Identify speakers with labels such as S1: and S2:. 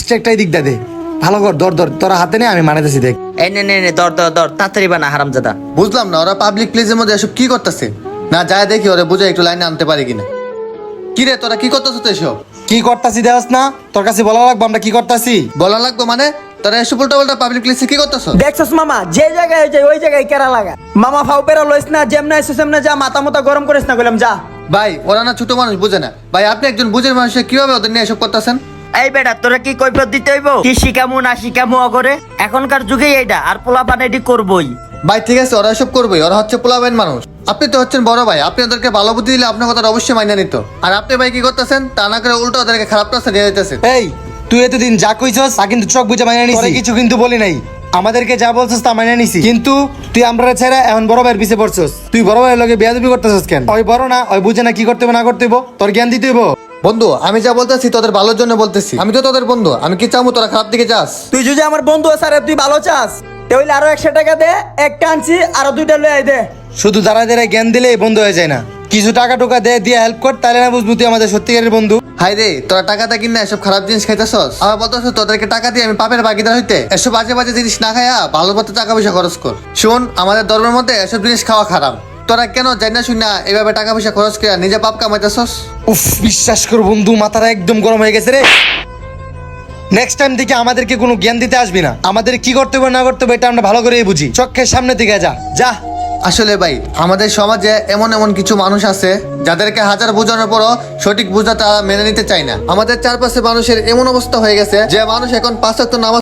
S1: স্ট্রেকটাই দিকটা দে, ভালো কর, ধর ধর, তোরা হাতে নে, আমি মানাতেছি দেখ।
S2: এই নে নে নে, ধর ধর ধর, তাড়াতাড়ি বানা হারামজাদা।
S3: বুঝলাম না ওরা পাবলিক প্লেসের মধ্যে এসব কি করতেছে। না যায় দেখি ওরা বুঝে একটু লাইনে আনতে পারি কিনা। কি রে তোরা কি করতেছ তো এসব?
S1: কি করতাছি দেওয়াস না? তোর কাছে বলা লাগবো আমরা কি করতাছি?
S3: বলা লাগবে মানে? তোরা এসব উল্টা উল্টা পাবলিক প্লেসে কি করতেছ?
S4: দেখছস মামা, যে জায়গায় যাই ওই জায়গায় কেরা লাগা। মামা ফাও পেরা লইস না, যেমনা এসে সেমনা যা, মাথা মতো গরম করিস না, কইলাম যা।
S3: ভাই ওরা না ছোট মানুষ, বুঝে না। ভাই আপনি একজন বুঝের মানুষের কিভাবে ওদের নিয়ে এসব করতেছেন?
S2: এই বেটা, তোরা কি কৈফিয়ত দিতে হইব? কি শিখামু না শিখামু করে? এখনকার যুগে এইটা, আর পোলাপান এটি করবই।
S3: ভাই ঠিক আছে, ওরা এসব করবেই, ওরা হচ্ছে পোলাবেন মানুষ। আপনি তো হচ্ছেন বড় ভাই, আপনি ওদেরকে ভালো বুদ্ধি দিলে আপনার কথা অবশ্যই মাইনে নিত। আর আপনি ভাই কি করতেছেন? তা না করে উল্টো ওদেরকে খারাপ রাস্তা দিয়ে দিতেছেন।
S1: এই তুই এতদিন যা কইছস তা কিন্তু চোখ বুঝে মাইনা নিছিস, কিছু কিন্তু বলি নাই। আমাদেরকে যা বলছস তা মাইনা নিছি, কিন্তু তুই আমরা ছেড়ে এখন বড় ভাইয়ের পিছে পড়ছস। তুই বড় ভাইয়ের লগে বেয়াদবি করতেছস কেন? ওই বড় না, ওই বুঝে না কি করতে হবে না করতে হইব, তোর জ্ঞান দিতে হইব।
S3: বন্ধু আমি যা বলতেছি তোদের ভালোর জন্য বলতেছি, আমি তো তোদের বন্ধু, আমি কি চাবো তোরা খারাপ দিকে যাস?
S4: তুই যদি আমার বন্ধু আরে তুই ভালো চাস, তাহলে আরো 100 টাকা দে, একটা আনছি আরো 2টা লই আই দে।
S1: শুধু দাঁড়ায় দাঁড়ায় জ্ঞান দিলে বন্ধ হয়ে যায় না, কিছু টাকা টুকা দে, দিয়ে হেল্প কর, তাহলে না বুঝবি তুই আমাদের সত্যিকারের বন্ধু।
S3: হাই রে তোরা টাকাটা কিনা এসব খারাপ জিনিস খাইতেছস, আমার বলতেছ তোদেরকে টাকা দিয়ে আমি পাপের ভাগিদার হইতে? এসব বাজে বাজে জিনিস না খাইয়া ভালো পথে টাকা পয়সা খরচ কর। শোন, আমাদের ধর্মের মধ্যে এসব জিনিস খাওয়া খারাপ। তোরা কেন জানি না শুন না এইভাবে টাকা পয়সা খরচ করে নিজে পাপ কামাইতেছস?
S1: উফ, বিশ্বাস কর বন্ধু, মাথাটা একদম গরম হয়ে গেছে রে। নেক্সট টাইম থেকে আমাদেরকে কোনো জ্ঞান দিতে আসবি না, আমাদের কি করতে হবে না করতে হবে এটা আমরা ভালো করেই বুঝি। চোখের সামনে থেকে যা যা।
S3: আসলে ভাই আমাদের সমাজে এমন এমন কিছু মানুষ আছে যাদেরকে হাজার বোঝানোর পরও সঠিক বোঝা তারা মেনে নিতে চায় না। আমাদের চারপাশে মানুষের এমন অবস্থা হয়ে গেছে যে মানুষ এখন 5 ওয়াক্ত নামাজ